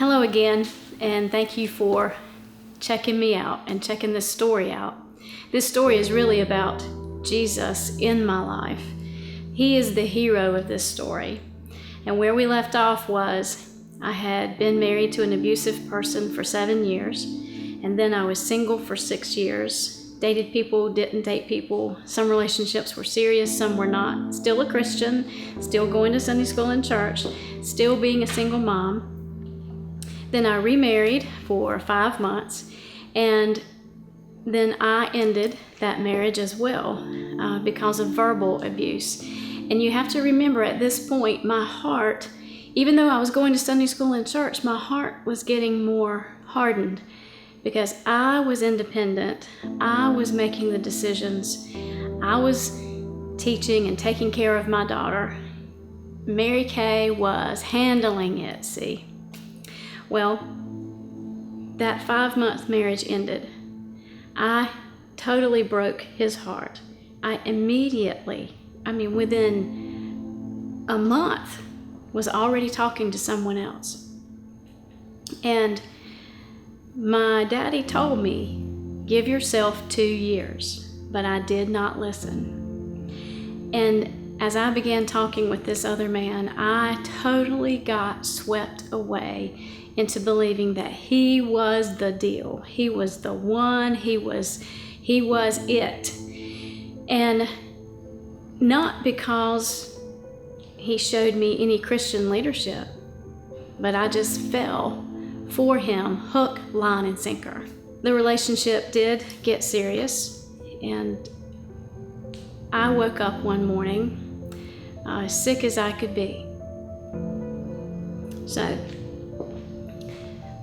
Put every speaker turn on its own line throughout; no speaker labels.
Hello again, and thank you for checking me out and checking this story out. This story is really about Jesus in my life. He is the hero of this story. And where we left off was I had been married to an abusive person for 7 years, and then I was single for 6 years. Dated people, didn't date people. Some relationships were serious, some were not. Still a Christian, still going to Sunday school and church, still being a single mom. Then I remarried for 5 months, and then I ended that marriage as well because of verbal abuse. And you have to remember, at this point, my heart, even though I was going to Sunday school and church, my heart was getting more hardened because I was independent. I was making the decisions. I was teaching and taking care of my daughter. Mary Kay was handling it, see. Well, that 5-month marriage ended. I totally broke his heart. I immediately, within a month, was already talking to someone else. And my daddy told me, give yourself 2 years, but I did not listen. And as I began talking with this other man, I totally got swept away into believing that he was the deal. He was the one, he was it. And not because he showed me any Christian leadership, but I just fell for him, hook, line, and sinker. The relationship did get serious, and I woke up one morning as sick as I could be. So,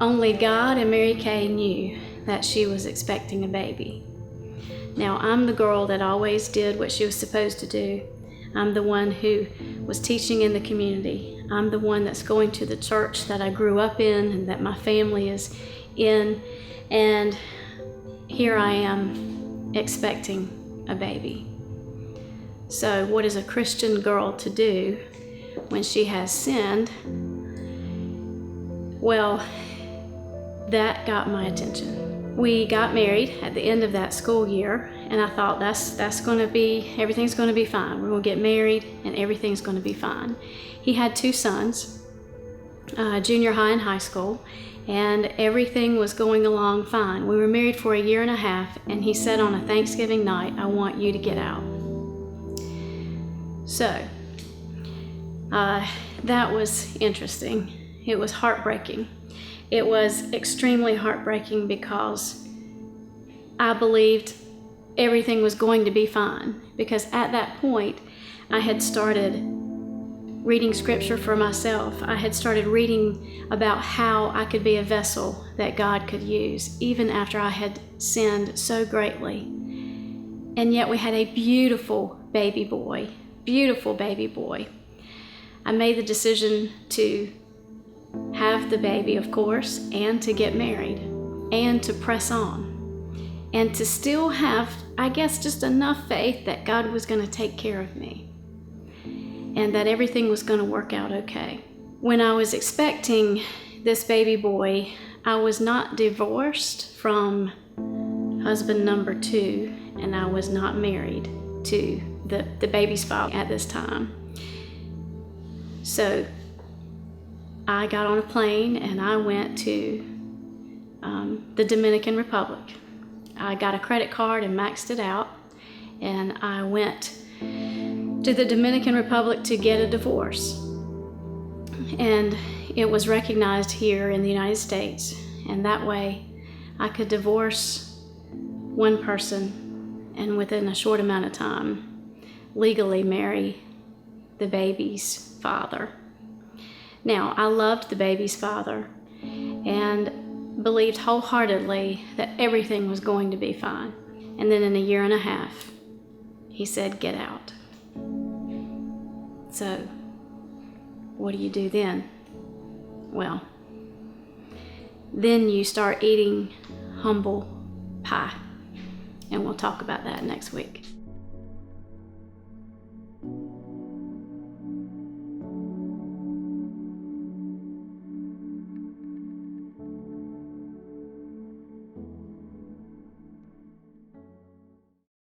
only God and Mary Kay knew that she was expecting a baby. Now, I'm the girl that always did what she was supposed to do. I'm the one who was teaching in the community. I'm the one that's going to the church that I grew up in and that my family is in. And here I am expecting a baby. So what is a Christian girl to do when she has sinned? Well, that got my attention. We got married at the end of that school year, and I thought everything's gonna be fine. We're gonna get married and everything's gonna be fine. He had 2 sons, junior high and high school, and everything was going along fine. We were married for 1.5 years, and he said on a Thanksgiving night, I want you to get out. So, that was interesting. It was heartbreaking. It was extremely heartbreaking because I believed everything was going to be fine. Because at that point, I had started reading scripture for myself. I had started reading about how I could be a vessel that God could use, even after I had sinned so greatly. And yet we had a beautiful baby boy. Beautiful baby boy. I made the decision to have the baby, of course, and to get married, and to press on, and to still have, I guess, just enough faith that God was going to take care of me, and that everything was going to work out okay. When I was expecting this baby boy, I was not divorced from husband number 2, and I was not married to the baby's father at this time. So I got on a plane and I went to the Dominican Republic. I got a credit card and maxed it out, and I went to the Dominican Republic to get a divorce. And it was recognized here in the United States, and that way I could divorce one person and within a short amount of time legally marry the baby's father. Now, I loved the baby's father and believed wholeheartedly that everything was going to be fine. And then in 1.5 years, he said, get out. So, what do you do then? Well, then you start eating humble pie. And we'll talk about that next week.